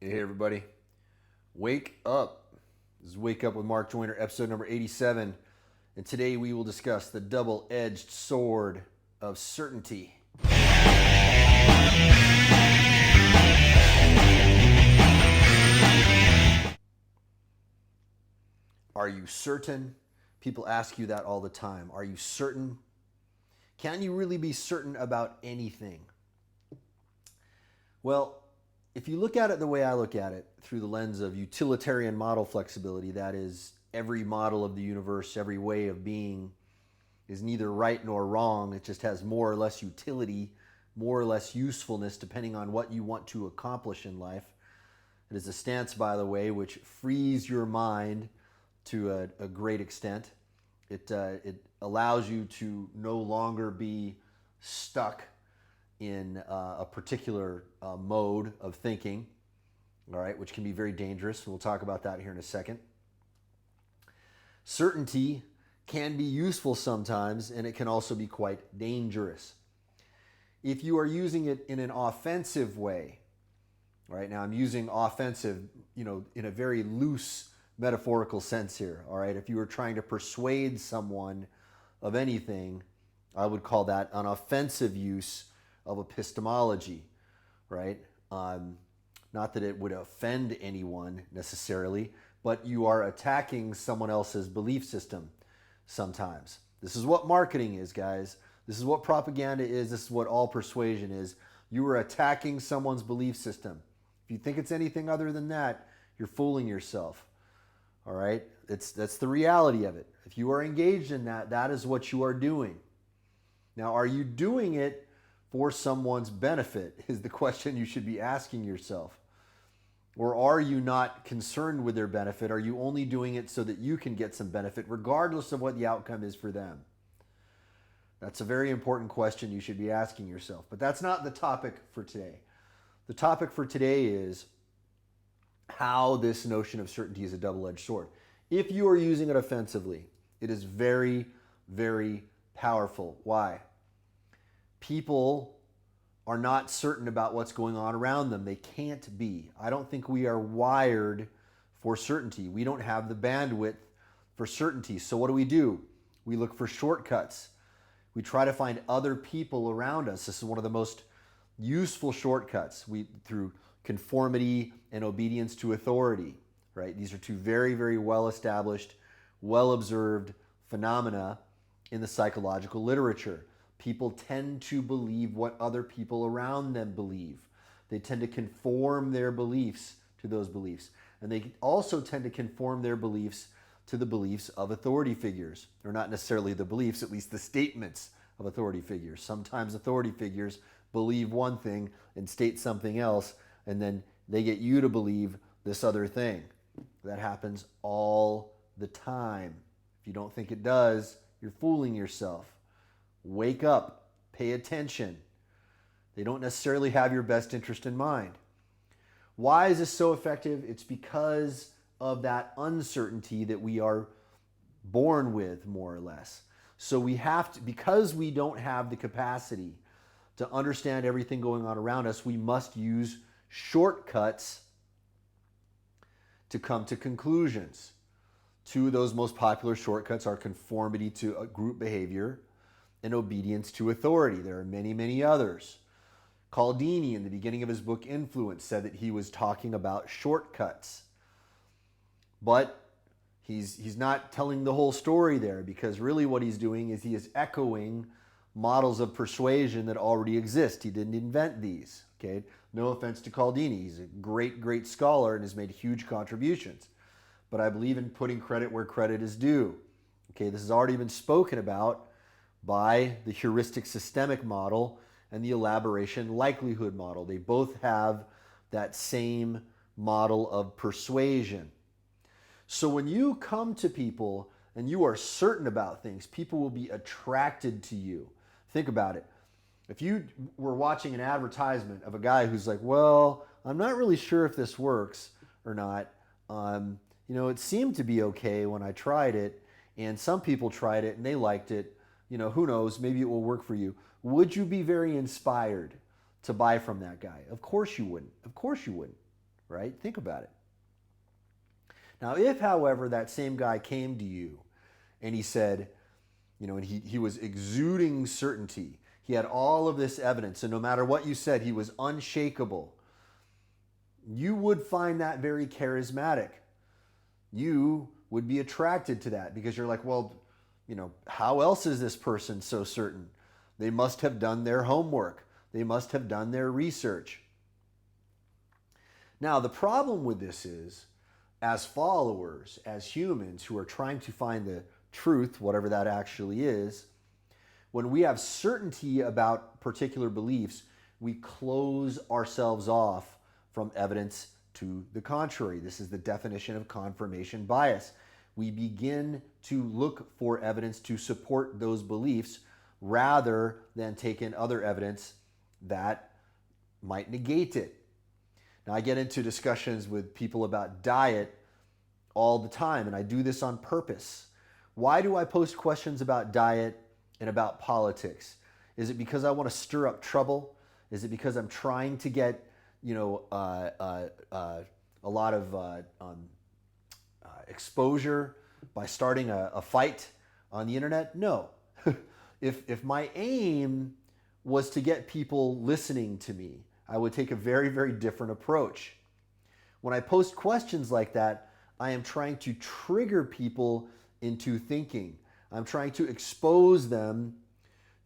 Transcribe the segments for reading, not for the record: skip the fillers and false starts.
Hey everybody, wake up. This is Wake Up with Mark Joyner, episode number 87. And today we will discuss the double-edged sword of certainty. Are you certain? People ask you that all the time. Are you certain? Can you really be certain about anything? Well, if you look at it the way I look at it, through the lens of utilitarian model flexibility, that is, every model of the universe, every way of being is neither right nor wrong. It just has more or less utility, more or less usefulness, depending on what you want to accomplish in life. It is a stance, by the way, which frees your mind to a great extent. It allows you to no longer be stuck in a particular mode of thinking, all right, which can be very dangerous. We'll talk about that here in a second. Certainty can be useful sometimes, and it can also be quite dangerous. If you are using it in an offensive way, right? Now I'm using offensive, in a very loose metaphorical sense here, all right? If you were trying to persuade someone of anything, I would call that an offensive use of epistemology, right? Not that it would offend anyone necessarily, but you are attacking someone else's belief system sometimes. This is what marketing is, guys. This is what propaganda is. This is what all persuasion is. You are attacking someone's belief system. If you think it's anything other than that, you're fooling yourself. All right? That's the reality of it. If you are engaged in that, that is what you are doing. Now, are you doing it for someone's benefit is the question you should be asking yourself. Or are you not concerned with their benefit? Are you only doing it so that you can get some benefit, regardless of what the outcome is for them? That's a very important question you should be asking yourself. But that's not the topic for today. The topic for today is how this notion of certainty is a double-edged sword. If you are using it offensively, it is very, very powerful. Why? People are not certain about what's going on around them. They can't be. I don't think we are wired for certainty. We don't have the bandwidth for certainty. So what do? We look for shortcuts. We try to find other people around us. This is one of the most useful shortcuts. Through conformity and obedience to authority, right? These are two very, very well-established, well-observed phenomena in the psychological literature. People tend to believe what other people around them believe. They tend to conform their beliefs to those beliefs. And they also tend to conform their beliefs to the beliefs of authority figures. Or not necessarily the beliefs, at least the statements of authority figures. Sometimes authority figures believe one thing and state something else, and then they get you to believe this other thing. That happens all the time. If you don't think it does, you're fooling yourself. Wake up, pay attention. They don't necessarily have your best interest in mind. Why is this so effective? It's because of that uncertainty that we are born with, more or less. So we have to, because we don't have the capacity to understand everything going on around us, we must use shortcuts to come to conclusions. Two of those most popular shortcuts are conformity to group behavior and obedience to authority. There are many, many others. Cialdini, in the beginning of his book Influence, said that he was talking about shortcuts. But he's not telling the whole story there, because really what he's doing is he is echoing models of persuasion that already exist. He didn't invent these. Okay? No offense to Cialdini. He's a great, great scholar and has made huge contributions. But I believe in putting credit where credit is due. Okay, this has already been spoken about by the heuristic systemic model and the elaboration likelihood model. They both have that same model of persuasion. So when you come to people and you are certain about things, people will be attracted to you. Think about it. If you were watching an advertisement of a guy who's like, well, I'm not really sure if this works or not. It seemed to be okay when I tried it, and some people tried it and they liked it. Who knows, maybe it will work for you. Would you be very inspired to buy from that guy? Of course you wouldn't. Of course you wouldn't, right? Think about it. Now, if, however, that same guy came to you and he said, and he was exuding certainty, he had all of this evidence, and no matter what you said, he was unshakable, you would find that very charismatic. You would be attracted to that because you're like, well, how else is this person so certain? They must have done their homework. They must have done their research. Now, the problem with this is, as followers, as humans who are trying to find the truth, whatever that actually is, when we have certainty about particular beliefs, we close ourselves off from evidence to the contrary. This is the definition of confirmation bias. We begin to look for evidence to support those beliefs rather than take in other evidence that might negate it. Now, I get into discussions with people about diet all the time, and I do this on purpose. Why do I post questions about diet and about politics? Is it because I want to stir up trouble? Is it because I'm trying to get a lot of exposure by starting a fight on the internet? No. If my aim was to get people listening to me, I would take a very, very different approach. When I post questions like that, I am trying to trigger people into thinking. I'm trying to expose them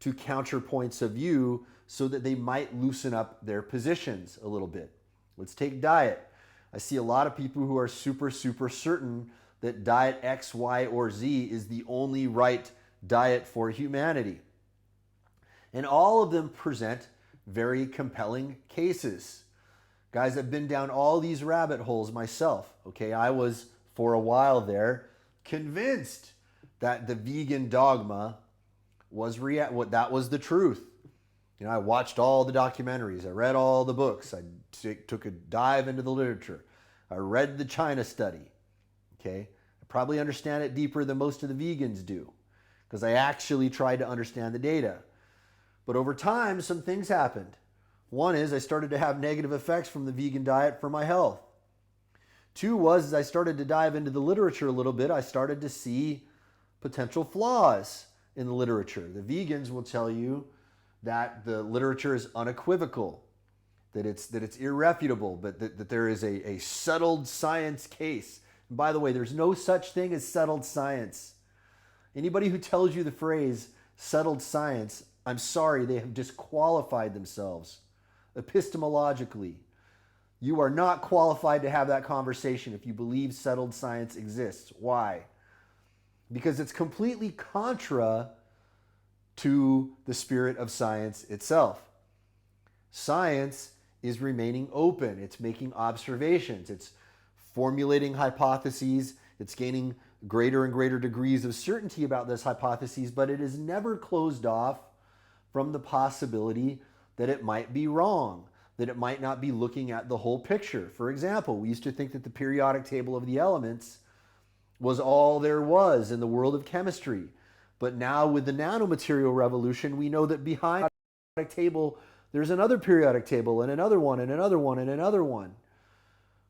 to counterpoints of view so that they might loosen up their positions a little bit. Let's take diet. I see a lot of people who are super, super certain that diet X, Y, or Z is the only right diet for humanity. And all of them present very compelling cases. Guys, I've been down all these rabbit holes myself. Okay, I was, for a while there, convinced that the vegan dogma was that was the truth. I watched all the documentaries. I read all the books. I took a dive into the literature. I read the China study. Okay, I probably understand it deeper than most of the vegans do because I actually tried to understand the data. But over time, some things happened. One is I started to have negative effects from the vegan diet for my health. Two was, as I started to dive into the literature a little bit, I started to see potential flaws in the literature. The vegans will tell you that the literature is unequivocal, that it's irrefutable, but that there is a settled science case. And by the way, there's no such thing as settled science. Anybody who tells you the phrase settled science, I'm sorry, they have disqualified themselves epistemologically. You are not qualified to have that conversation if you believe settled science exists. Why? Because it's completely contra to the spirit of science itself. Science is remaining open. It's making observations. It's formulating hypotheses. It's gaining greater and greater degrees of certainty about those hypotheses, but it is never closed off from the possibility that it might be wrong, that it might not be looking at the whole picture. For example, we used to think that the periodic table of the elements was all there was in the world of chemistry. But now with the nanomaterial revolution, we know that behind the periodic table, there's another periodic table and another one and another one and another one.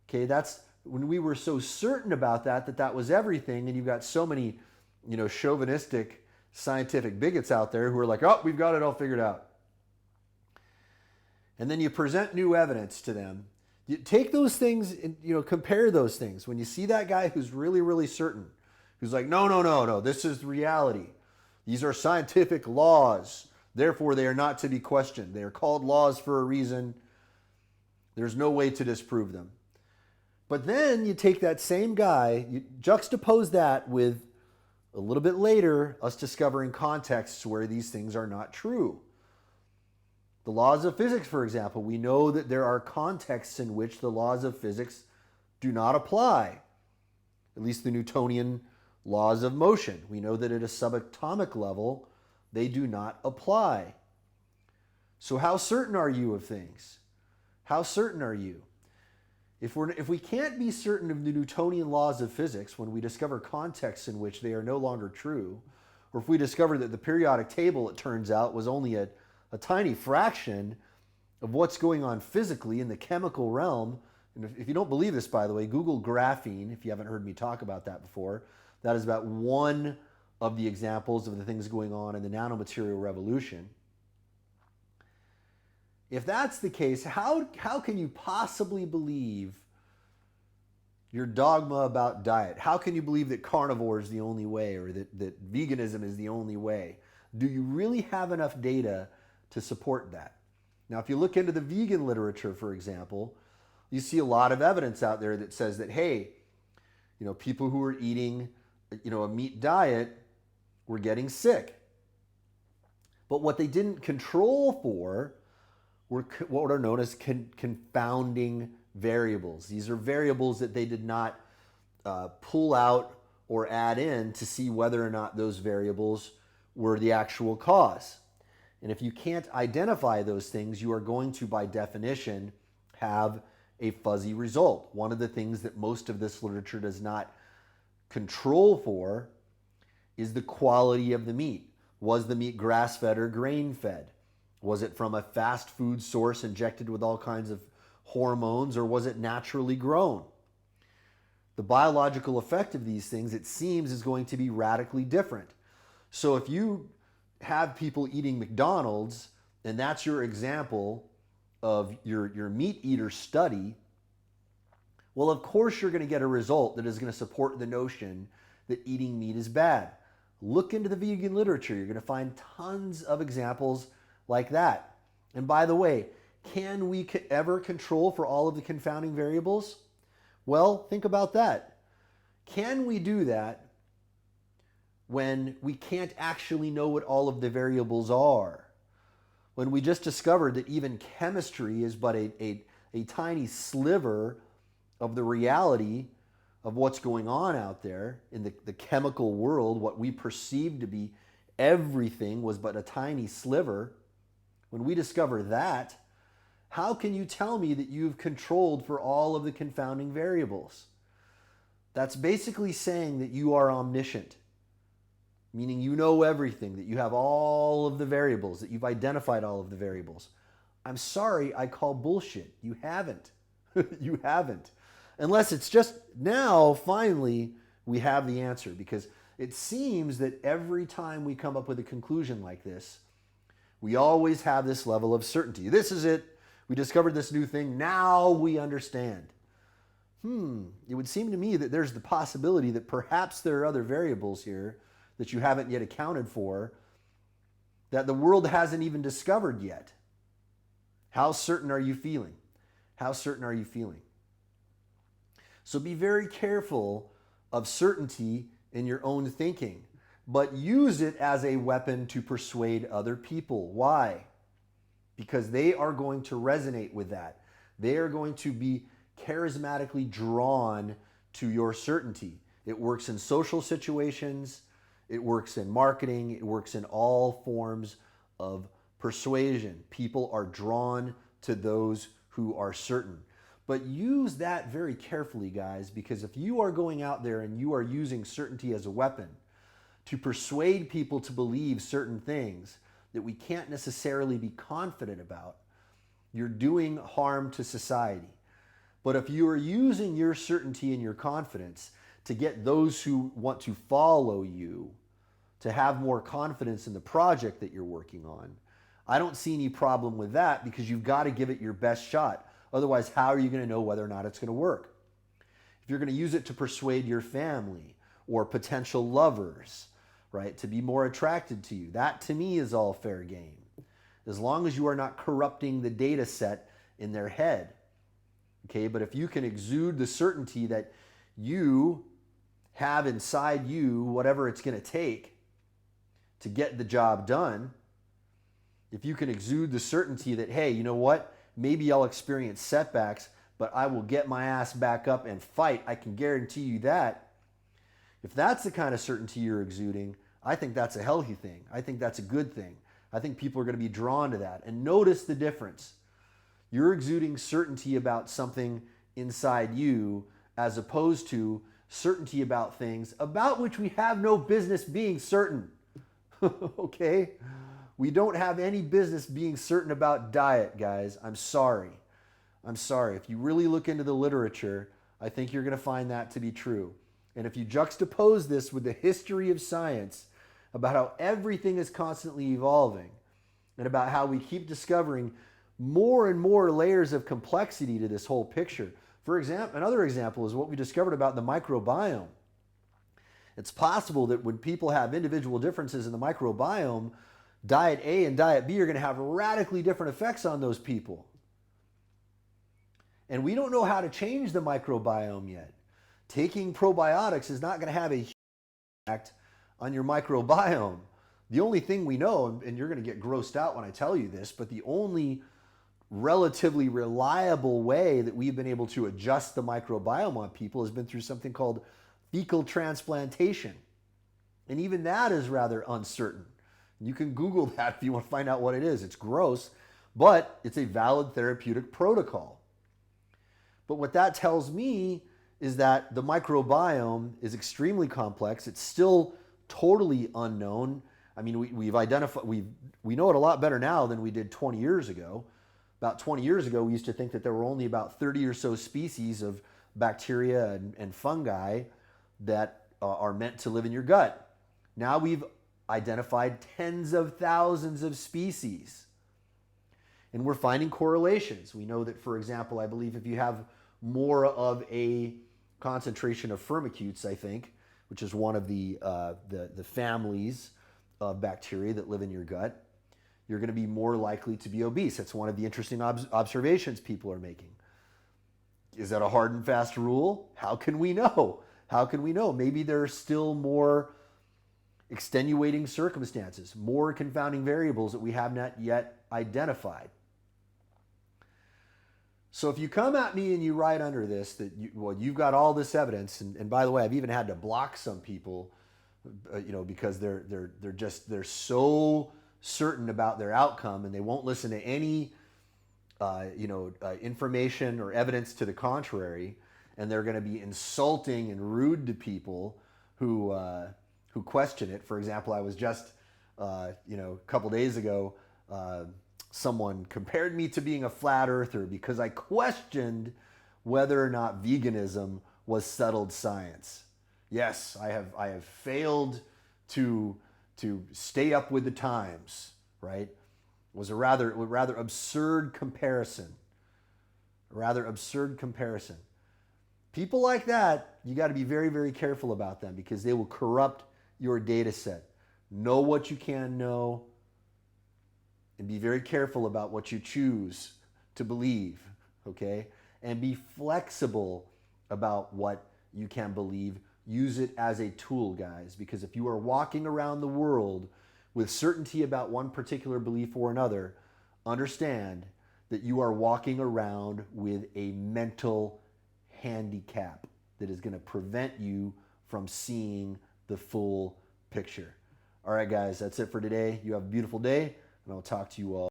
Okay, that's when we were so certain about that was everything, and you've got so many, chauvinistic scientific bigots out there who are like, oh, we've got it all figured out. And then you present new evidence to them. You take those things and compare those things. When you see that guy who's really, really certain, who's like, no, this is reality. These are scientific laws. Therefore, they are not to be questioned. They are called laws for a reason. There's no way to disprove them. But then you take that same guy, you juxtapose that with a little bit later, us discovering contexts where these things are not true. The laws of physics, for example, we know that there are contexts in which the laws of physics do not apply. At least the Newtonian laws of motion. We know that at a subatomic level, they do not apply. So how certain are you of things? How certain are you? If we can't be certain of the Newtonian laws of physics when we discover contexts in which they are no longer true, or if we discover that the periodic table, it turns out, was only a tiny fraction of what's going on physically in the chemical realm, And if you don't believe this, by the way, Google graphene, if you haven't heard me talk about that before. That is about one of the examples of the things going on in the nanomaterial revolution. If that's the case, how can you possibly believe your dogma about diet? How can you believe that carnivore is the only way, or that veganism is the only way? Do you really have enough data to support that? Now, if you look into the vegan literature, for example, you see a lot of evidence out there that says that, hey, people who are eating, a meat diet were getting sick. But what they didn't control for were what are known as confounding variables. These are variables that they did not pull out or add in to see whether or not those variables were the actual cause. And if you can't identify those things, you are going to, by definition, have a fuzzy result. One of the things that most of this literature does not control for is the quality of the meat. Was the meat grass-fed or grain-fed? Was it from a fast food source injected with all kinds of hormones, or was it naturally grown? The biological effect of these things, it seems, is going to be radically different. So if you have people eating McDonald's, and that's your example of your meat eater study, well, of course you're going to get a result that is going to support the notion that eating meat is bad. Look into the vegan literature. You're going to find tons of examples like that. And by the way, can we ever control for all of the confounding variables? Well, think about that. Can we do that when we can't actually know what all of the variables are? When we just discovered that even chemistry is but a tiny sliver of the reality of what's going on out there in the chemical world, what we perceive to be everything was but a tiny sliver. When we discover that, how can you tell me that you've controlled for all of the confounding variables? That's basically saying that you are omniscient, meaning you know everything, that you have all of the variables, that you've identified all of the variables. I'm sorry, I call bullshit. You haven't. You haven't. Unless it's just now, finally, we have the answer, because it seems that every time we come up with a conclusion like this, we always have this level of certainty. This is it. We discovered this new thing. Now we understand. It would seem to me that there's the possibility that perhaps there are other variables here that you haven't yet accounted for, that the world hasn't even discovered yet. How certain are you feeling? How certain are you feeling? So be very careful of certainty in your own thinking, but use it as a weapon to persuade other people. Why? Because they are going to resonate with that. They are going to be charismatically drawn to your certainty. It works in social situations. It works in marketing. It works in all forms of persuasion. People are drawn to those who are certain. But use that very carefully, guys, because if you are going out there and you are using certainty as a weapon to persuade people to believe certain things that we can't necessarily be confident about, you're doing harm to society. But if you are using your certainty and your confidence to get those who want to follow you to have more confidence in the project that you're working on, I don't see any problem with that, because you've got to give it your best shot. Otherwise, how are you going to know whether or not it's going to work? If you're going to use it to persuade your family or potential lovers, right, to be more attracted to you, that to me is all fair game, as long as you are not corrupting the data set in their head. Okay, but if you can exude the certainty that you have inside you whatever it's going to take to get the job done, if you can exude the certainty that, hey, you know what, maybe I'll experience setbacks, but I will get my ass back up and fight, I can guarantee you that. If that's the kind of certainty you're exuding, I think that's a healthy thing. I think that's a good thing. I think people are going to be drawn to that. And notice the difference. You're exuding certainty about something inside you as opposed to certainty about things about which we have no business being certain. Okay? We don't have any business being certain about diet, guys. I'm sorry. I'm sorry. If you really look into the literature, I think you're going to find that to be true. And if you juxtapose this with the history of science, about how everything is constantly evolving, and about how we keep discovering more and more layers of complexity to this whole picture. For example, another example is what we discovered about the microbiome. It's possible that when people have individual differences in the microbiome, diet A and diet B are going to have radically different effects on those people. And we don't know how to change the microbiome yet. Taking probiotics is not going to have a huge impact on your microbiome. The only thing we know, and you're going to get grossed out when I tell you this, but the only relatively reliable way that we've been able to adjust the microbiome on people has been through something called fecal transplantation. And even that is rather uncertain. You can Google that if you want to find out what it is. It's gross, but it's a valid therapeutic protocol. But what that tells me is that the microbiome is extremely complex. It's still totally unknown. I mean, we know it a lot better now than we did 20 years ago. About 20 years ago, we used to think that there were only about 30 or so species of bacteria and fungi that are meant to live in your gut. Now we've identified tens of thousands of species. And we're finding correlations. We know that, for example, I believe if you have more of a concentration of firmicutes, I think, which is one of the families of bacteria that live in your gut, you're going to be more likely to be obese. That's one of the interesting observations people are making. Is that a hard and fast rule? How can we know? How can we know? Maybe there are still more extenuating circumstances, more confounding variables that we have not yet identified. So if you come at me and you write under this that you've got all this evidence, and by the way, I've even had to block some people, because they're so certain about their outcome and they won't listen to any information or evidence to the contrary, and they're going to be insulting and rude to people who question it. For example, I was just a couple days ago, someone compared me to being a flat earther because I questioned whether or not veganism was settled science. Yes, I have failed to stay up with the times, right? It was a rather absurd comparison. A rather absurd comparison. People like that, you got to be very, very careful about them because they will corrupt your data set. Know what you can know and be very careful about what you choose to believe, okay? And be flexible about what you can believe. Use it as a tool, guys, because if you are walking around the world with certainty about one particular belief or another, understand that you are walking around with a mental handicap that is going to prevent you from seeing the full picture. All right, guys, that's it for today. You have a beautiful day, and I'll talk to you all.